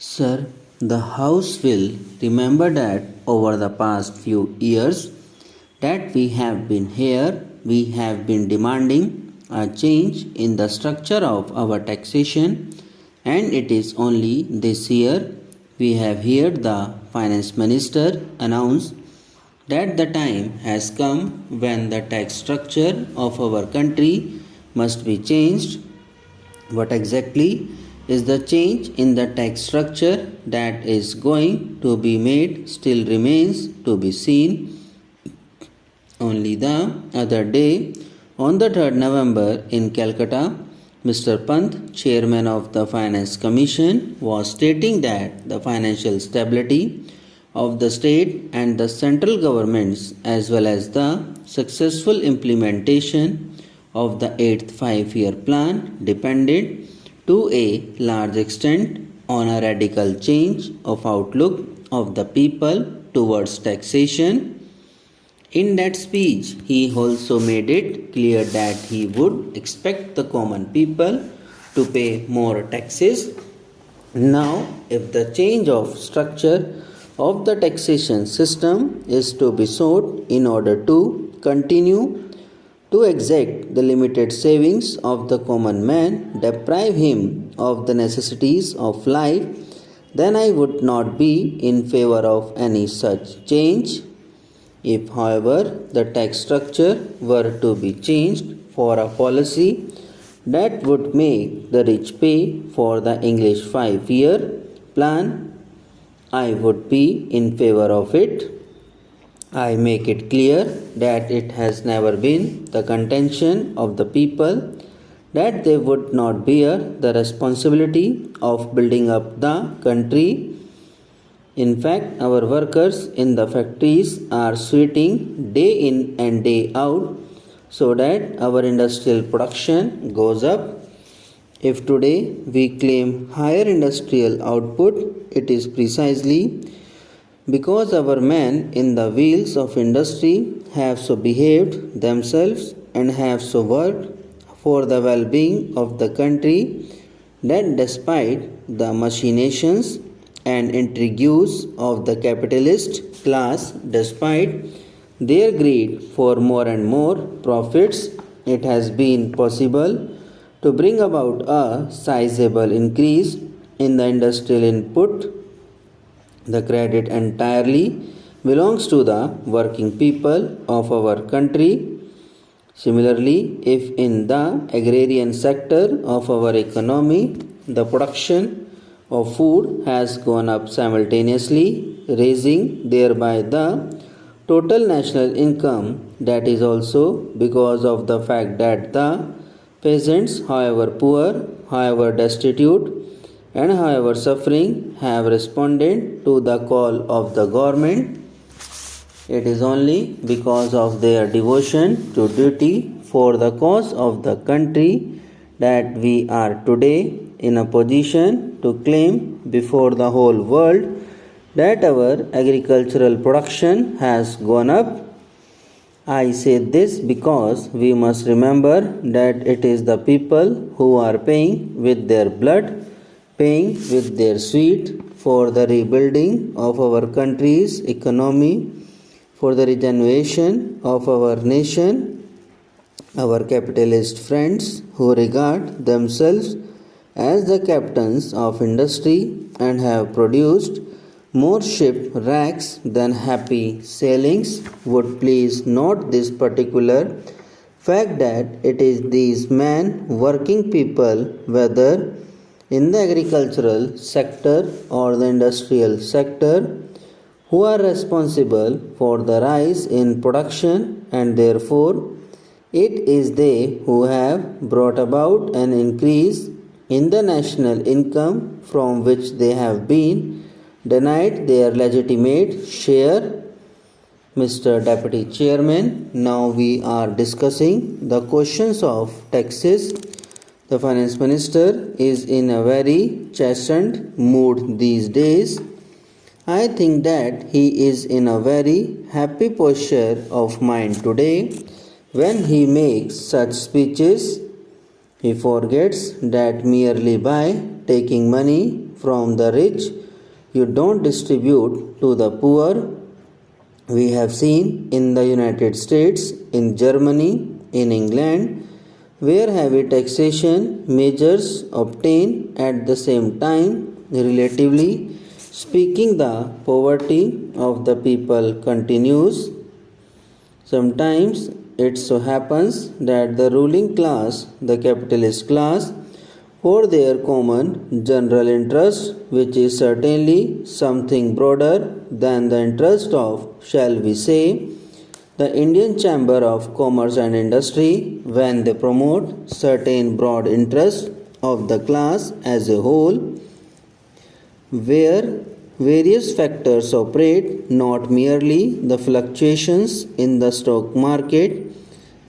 Sir, the House will remember that over the past few years that we have been here, we have been demanding a change in the structure of our taxation, and it is only this year we have heard the Finance Minister announce that the time has come when the tax structure of our country must be changed. What exactly is the change in the tax structure that is going to be made still remains to be seen. Only the other day, on the 3rd November in Calcutta, Mr. Pant, chairman of the Finance Commission, was stating that the financial stability of the state and the central governments, as well as the successful implementation of the 8th five-year plan, depended to a large extent on a radical change of outlook of the people towards taxation. In that speech, he also made it clear that he would expect the common people to pay more taxes. Now, if the change of structure of the taxation system is to be sought in order to continue to exact the limited savings of the common man, deprive him of the necessities of life, then I would not be in favor of any such change. If, however, the tax structure were to be changed for a policy that would make the rich pay for the English five-year plan, I would be in favor of it. I make it clear that it has never been the contention of the people that they would not bear the responsibility of building up the country. In fact, our workers in the factories are sweating day in and day out so that our industrial production goes up. If today we claim higher industrial output, it is precisely because our men in the wheels of industry have so behaved themselves and have so worked for the well-being of the country that despite the machinations and intrigues of the capitalist class, despite their greed for more and more profits, it has been possible to bring about a sizable increase in the industrial input. The credit entirely belongs to the working people of our country. Similarly, if in the agrarian sector of our economy, the production of food has gone up simultaneously, raising thereby the total national income, that is also because of the fact that the peasants, however poor, however destitute, and however suffering, have responded to the call of the government. It is only because of their devotion to duty for the cause of the country that we are today in a position to claim before the whole world that our agricultural production has gone up. I say this because we must remember that it is the people who are paying with their blood, paying with their sweat for the rebuilding of our country's economy, for the regeneration of our nation. Our capitalist friends who regard themselves as the captains of industry and have produced more shipwrecks than happy sailings would please note this particular fact that it is these men, working people, whether in the agricultural sector or the industrial sector, who are responsible for the rise in production, and therefore it is they who have brought about an increase in the national income from which they have been denied their legitimate share. Mr. Deputy Chairman, now we are discussing the questions of taxes. The Finance Minister is in a very chastened mood these days. I think that he is in a very happy posture of mind today when he makes such speeches. He forgets that merely by taking money from the rich, you don't distribute to the poor. We have seen in the United States, in Germany, in England, where heavy taxation measures obtain at the same time, relatively speaking, the poverty of the people continues. Sometimes it so happens that the ruling class, the capitalist class, for their common general interest, which is certainly something broader than the interest of, shall we say, the Indian Chamber of Commerce and Industry, when they promote certain broad interests of the class as a whole, where various factors operate, not merely the fluctuations in the stock market,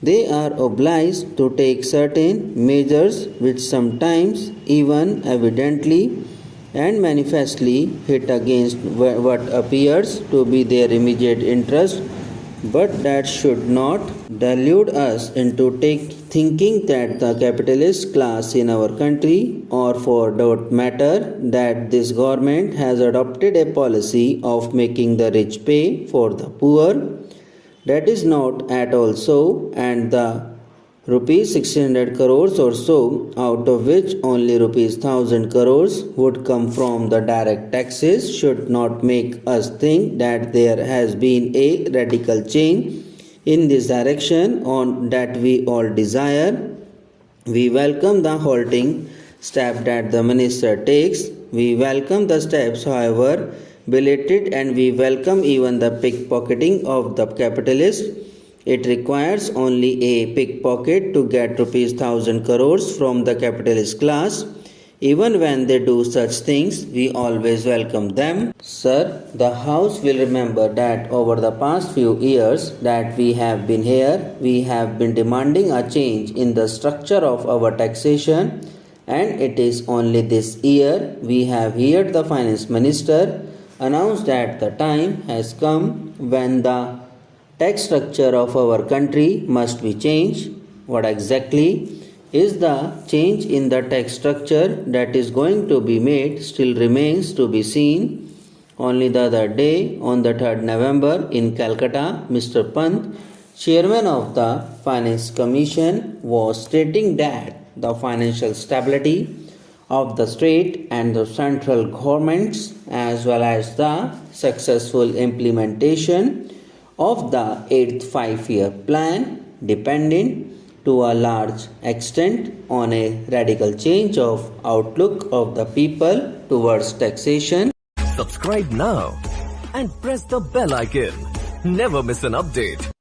they are obliged to take certain measures which sometimes, even evidently and manifestly, hit against what appears to be their immediate interest, but that should not delude us into thinking that the capitalist class in our country, or for that matter, that this government has adopted a policy of making the rich pay for the poor. That is not at all so, and the rupees 1600 crores or so, out of which only rupees 1000 crores would come from the direct taxes, should not make us think that there has been a radical change in this direction on that we all desire. We welcome the halting step that the minister takes. We welcome the steps, however belated, and we welcome even the pickpocketing of the capitalist. It requires only a pickpocket to get rupees 1000 crores from the capitalist class. Even when they do such things, we always welcome them. Sir, the House will remember that over the past few years that we have been here, we have been demanding a change in the structure of our taxation, and it is only this year we have heard the finance minister announce that the time has come when the tax structure of our country must be changed. What exactly is the change in the tax structure that is going to be made still remains to be seen. Only the other day, on the 3rd November in Calcutta, Mr. Pant, chairman of the Finance Commission, was stating that the financial stability of the state and the central governments, as well as the successful implementation of the 8th five-year plan, dependent to a large extent on a radical change of outlook of the people towards taxation. Subscribe now and press the bell icon. Never miss an update.